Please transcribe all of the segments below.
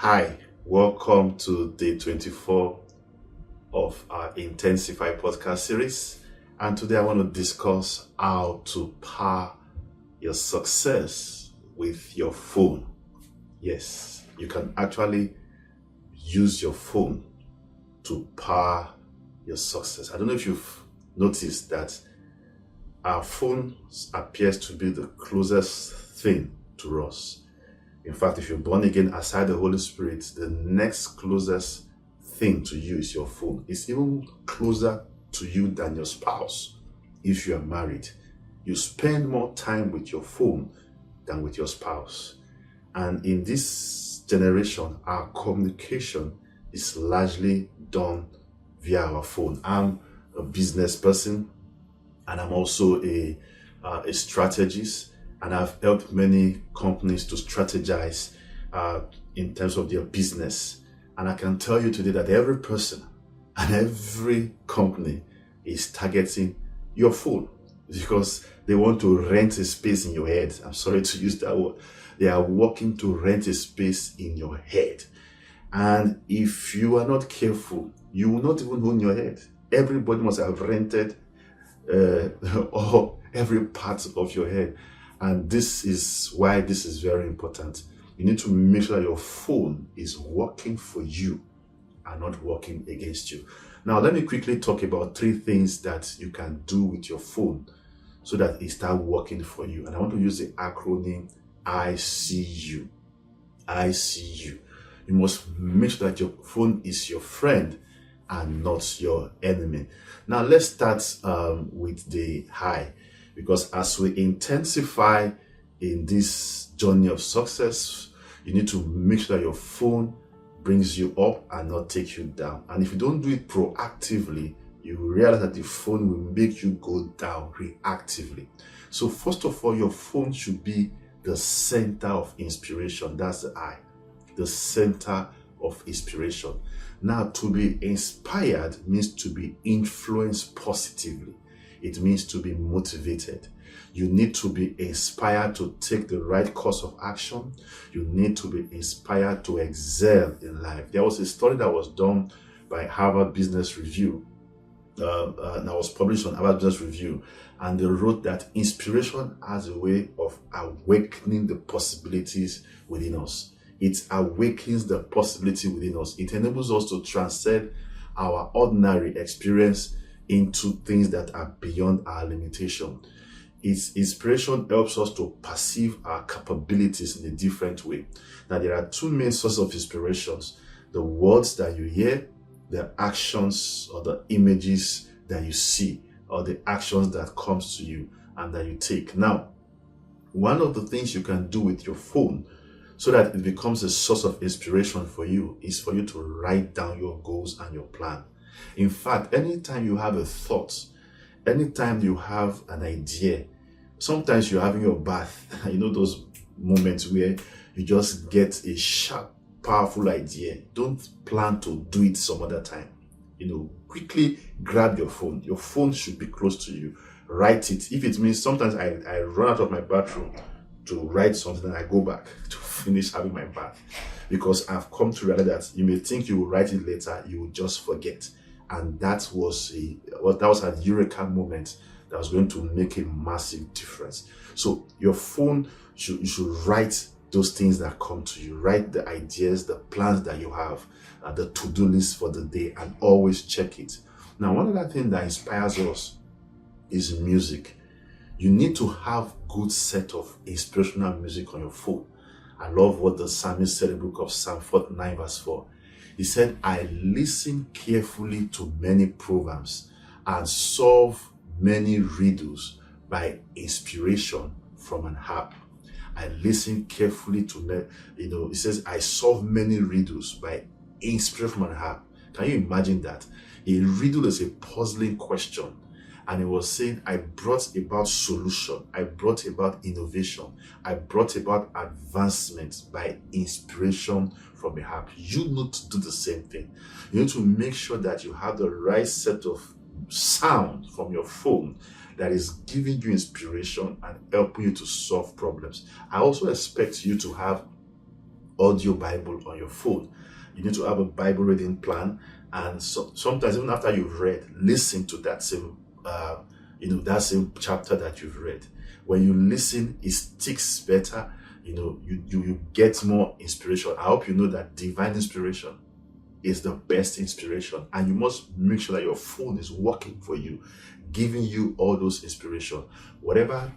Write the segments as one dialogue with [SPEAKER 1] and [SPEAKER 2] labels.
[SPEAKER 1] Hi, welcome to day 24 of our Intensify podcast series. And today I want to discuss how to power your success with your phone. Yes, you can actually use your phone to power your success. I don't know if you've noticed that our phone appears to be the closest thing to us. In fact, if you're born again aside the Holy Spirit, the next closest thing to you is your phone. It's even closer to you than your spouse. If you are married, you spend more time with your phone than with your spouse. And in this generation, our communication is largely done via our phone. I'm a business person, and I'm also a strategist, and I've helped many companies to strategize in terms of their business. And I can tell you today that every person and every company is targeting your phone because they want to rent a space in your head. I'm sorry to use that word. They are working to rent a space in your head. And if you are not careful, you will not even own your head. Everybody must have rented or every part of your head. And this is why this is very important. You need to make sure that your phone is working for you and not working against you. Now, let me quickly talk about 3 things that you can do with your phone so that it starts working for you. And I want to use the acronym ICU. ICU. You must make sure that your phone is your friend and not your enemy. Now, let's start with the high, because as we intensify in this journey of success, you need to make sure that your phone brings you up and not take you down. And if you don't do it proactively, you will realize that the phone will make you go down reactively. So first of all, your phone should be the center of inspiration. That's the I, the center of inspiration. Now, to be inspired means to be influenced positively. It means to be motivated. You need to be inspired to take the right course of action. You need to be inspired to excel in life. There was a study that was done by Harvard Business Review, that was published on Harvard Business Review, and they wrote that inspiration has a way of awakening the possibilities within us. It awakens the possibility within us. It enables us to transcend our ordinary experience into things that are beyond our limitation. Its inspiration helps us to perceive our capabilities in a different way. Now, there are 2 main sources of inspirations: the words that you hear, the actions or the images that you see, or the actions that comes to you and that you take. Now, one of the things you can do with your phone so that it becomes a source of inspiration for you is for you to write down your goals and your plan. In fact, anytime you have a thought, anytime you have an idea, sometimes you're having your bath, those moments where you just get a sharp, powerful idea. Don't plan to do it some other time. Quickly grab your phone. Your phone should be close to you. Write it. If it means sometimes I run out of my bathroom to write something and I go back to finish having my bath, because I've come to realize that you may think you will write it later, you will just forget. And that was a eureka moment that was going to make a massive difference. So your phone, you should write those things that come to you. Write the ideas, the plans that you have, the to-do list for the day, and always check it. Now, one other thing that inspires us is music. You need to have good set of inspirational music on your phone. I love what the psalmist said in the book of Psalm 49 verse 4. He said, I listen carefully to many proverbs and solve many riddles by inspiration from an harp. I listen carefully to, he says, I solve many riddles by inspiration from an harp. Can you imagine that? A riddle is a puzzling question. And he was saying, I brought about solution. I brought about innovation. I brought about advancement by inspiration from a harp. You need to do the same thing. You need to make sure that you have the right set of sound from your phone that is giving you inspiration and helping you to solve problems. I also expect you to have audio Bible on your phone. You need to have a Bible reading plan, and so sometimes even after you've read, listen to that same that same chapter that you've read. When you listen, it sticks better. You get more inspiration. I hope you know that divine inspiration is the best inspiration, and you must make sure that your phone is working for you, giving you all those inspiration. Whatever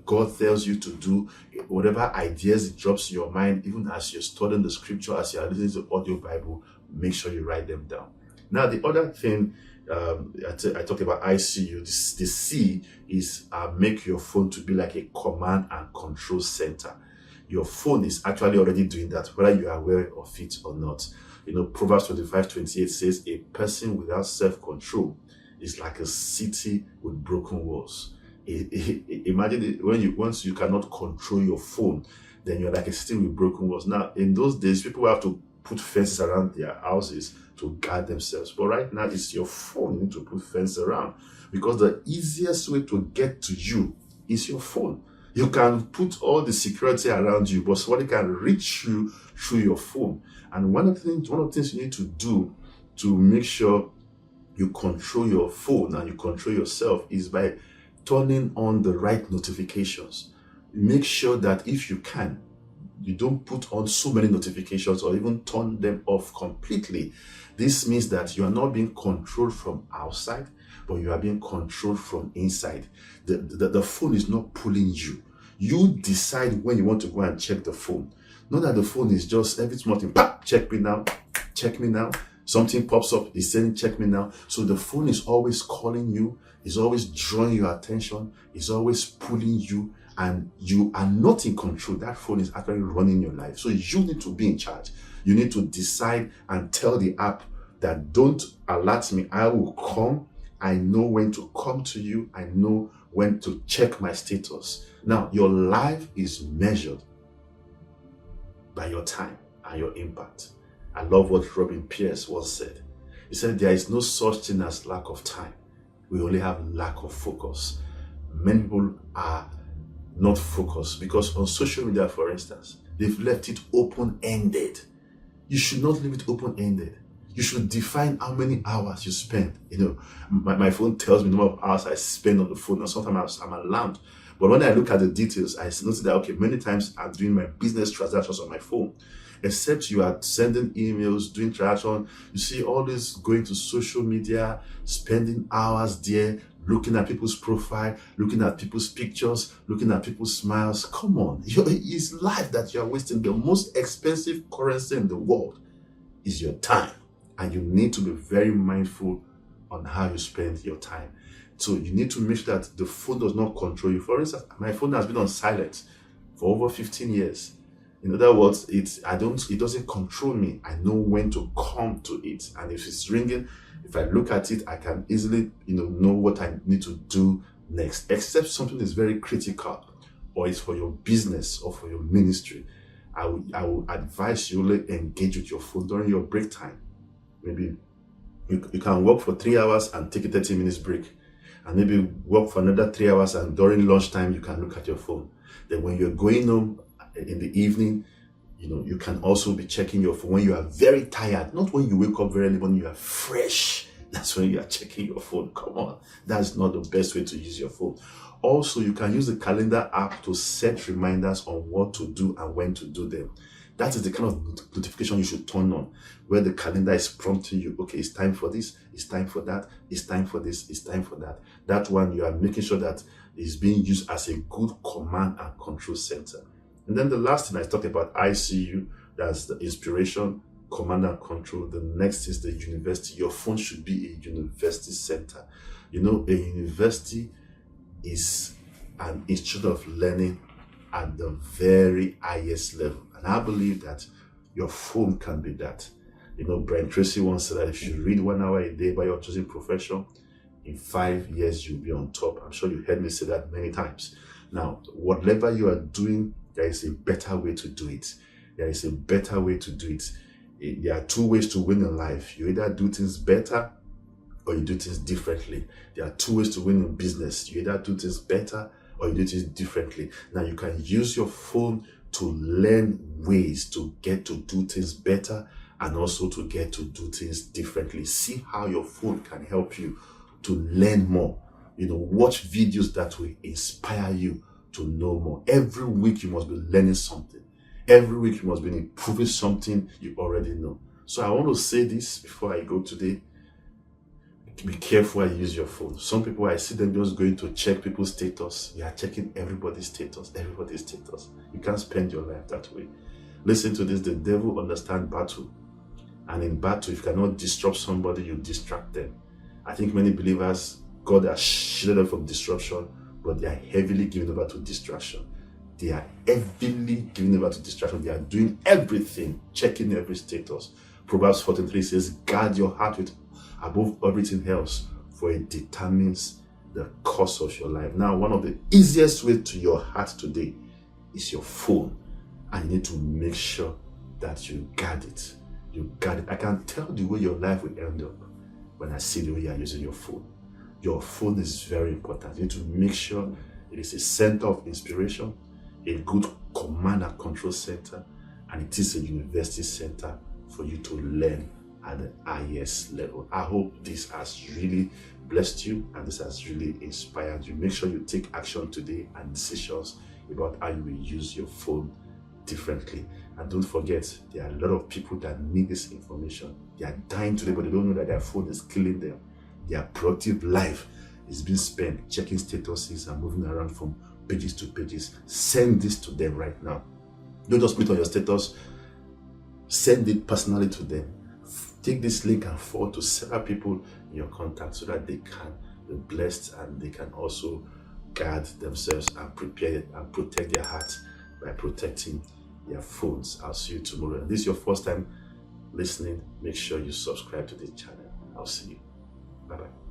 [SPEAKER 1] God tells you to do, whatever ideas it drops in your mind, even as you're studying the scripture, as you're listening to audio Bible, make sure you write them down. Now, the other thing I talk about ICU, the C is make your phone to be like a command and control center. Your phone is actually already doing that, whether you are aware of it or not. Proverbs 25:28 says, a person without self-control is like a city with broken walls. Imagine once you cannot control your phone, then you're like a city with broken walls. Now, in those days, people have to put fences around their houses to guard themselves. But right now, it's your phone you need to put fence around, because the easiest way to get to you is your phone. You can put all the security around you, but somebody can reach you through your phone. And one of the things you need to do to make sure you control your phone and you control yourself is by turning on the right notifications. Make sure that if you can, you don't put on so many notifications or even turn them off completely. This means that you are not being controlled from outside, but you are being controlled from inside. The phone is not pulling you. You decide when you want to go and check the phone. Not that the phone is just every small thing, pop, check me now, check me now. Something pops up, it's saying check me now. So the phone is always calling you, is always drawing your attention, is always pulling you, and you are not in control. That phone is actually running your life. So you need to be in charge. You need to decide and tell the app that don't alert me. I will come. I know when to come to you. I know when to check my status. Now, your life is measured by your time and your impact. I love what Robin Pierce once said. He said, there is no such thing as lack of time. We only have lack of focus. Many people are not focused because on social media, for instance, they've left it open-ended. You should not leave it open-ended. You should define how many hours you spend. My phone tells me the number of hours I spend on the phone, and sometimes I'm alarmed. But when I look at the details, I notice that, okay, many times I'm doing my business transactions on my phone. Except you are sending emails, doing transaction, you see all this going to social media, spending hours there, looking at people's profile, looking at people's pictures, looking at people's smiles. Come on, it's life that you are wasting. The most expensive currency in the world is your time. And you need to be very mindful on how you spend your time. So you need to make sure that the phone does not control you. For instance, my phone has been on silent for over 15 years. In other words, it doesn't control me. I know when to come to it. And if it's ringing, if I look at it, I can easily know what I need to do next. Except something is very critical, or it's for your business or for your ministry. I will advise you to engage with your phone during your break time. Maybe you can work for 3 hours and take a 30 minutes break. And maybe work for another 3 hours, and during lunchtime, you can look at your phone. Then when you're going home in the evening, you can also be checking your phone when you are very tired, not when you wake up very early, when you are fresh. That's when you are checking your phone. Come on, that's not the best way to use your phone. Also, you can use the calendar app to set reminders on what to do and when to do them. That is the kind of notification you should turn on, where the calendar is prompting you, okay, it's time for this, it's time for that, it's time for this, it's time for that. That one, you are making sure that is being used as a good command and control center. And then the last thing I talked about, ICU, that's the inspiration, command and control. The next is the university. Your phone should be a university center. A university is an institute of learning at the very highest level. And I believe that your phone can be that. Brian Tracy once said that if you read 1 hour a day by your chosen profession, in 5 years you'll be on top. I'm sure you heard me say that many times. Now, whatever you are doing, there is a better way to do it. There is a better way to do it. There are 2 ways to win in life. You either do things better or you do things differently. There are 2 ways to win in business. You either do things better or you do things differently. Now, you can use your phone to learn ways to get to do things better and also to get to do things differently. See how your phone can help you to learn more. Watch videos that will inspire you to know more. Every week you must be learning something. Every week you must be improving something you already know. So I want to say this before I go today. Be careful how you use your phone. Some people, I see them just going to check people's status. You are checking everybody's status. You can't spend your life that way. Listen to this. The devil understands battle. And in battle, if you cannot disrupt somebody, you distract them. I think many believers, God has shielded them from disruption, but they are heavily given over to distraction. They are doing everything, checking every status. Proverbs 14:3 says, guard your heart with above everything else, for it determines the course of your life. Now, one of the easiest ways to your heart today is your phone. And you need to make sure that you guard it. I can tell the way your life will end up when I see the way you are using your phone. Your phone is very important. You need to make sure it is a center of inspiration, a good command and control center, and it is a university center for you to learn at the highest level. I hope this has really blessed you and this has really inspired you. Make sure you take action today and decisions about how you will use your phone differently. And don't forget, there are a lot of people that need this information. They are dying today, but they don't know that their phone is killing them. Their productive life is being spent checking statuses and moving around from pages to pages. Send this to them right now. Don't just put it on your status. Send it personally to them. Take this link and forward to several people in your contact so that they can be blessed and they can also guard themselves and prepare and protect their hearts by protecting their phones. I'll see you tomorrow. And this is your first time listening, make sure you subscribe to this channel. I'll see you. Bye-bye.